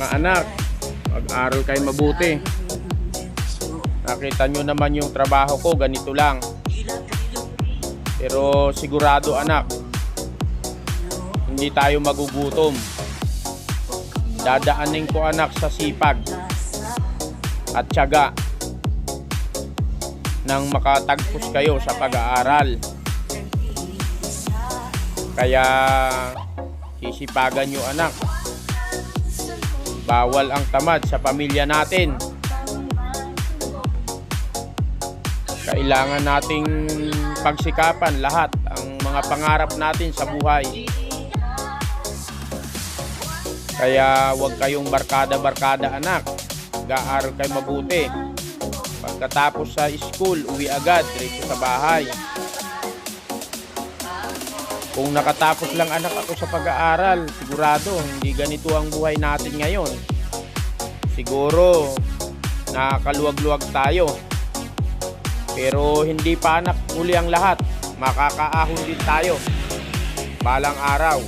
Mga anak, mag-aral kayo mabuti. Nakita nyo naman yung trabaho ko, ganito lang. Pero sigurado anak, hindi tayo magugutom. Dadaanin ko anak sa sipag at tiyaga nang makatagpos kayo sa pag-aaral. Kaya sisipagan nyo anak. Bawal ang tamad sa pamilya natin. Kailangan nating pagsikapan lahat ang mga pangarap natin sa buhay. Kaya huwag kayong barkada-barkada anak. Mag-aaral kayo mabuti. Pagkatapos sa school, uwi agad, diretso sa bahay. Kung nakatapos lang anak ako sa pag-aaral, sigurado hindi ganito ang buhay natin ngayon. Siguro nakakaluwag-luwag tayo. Pero hindi pa anak uli ang lahat. Makakaahon din tayo balang araw.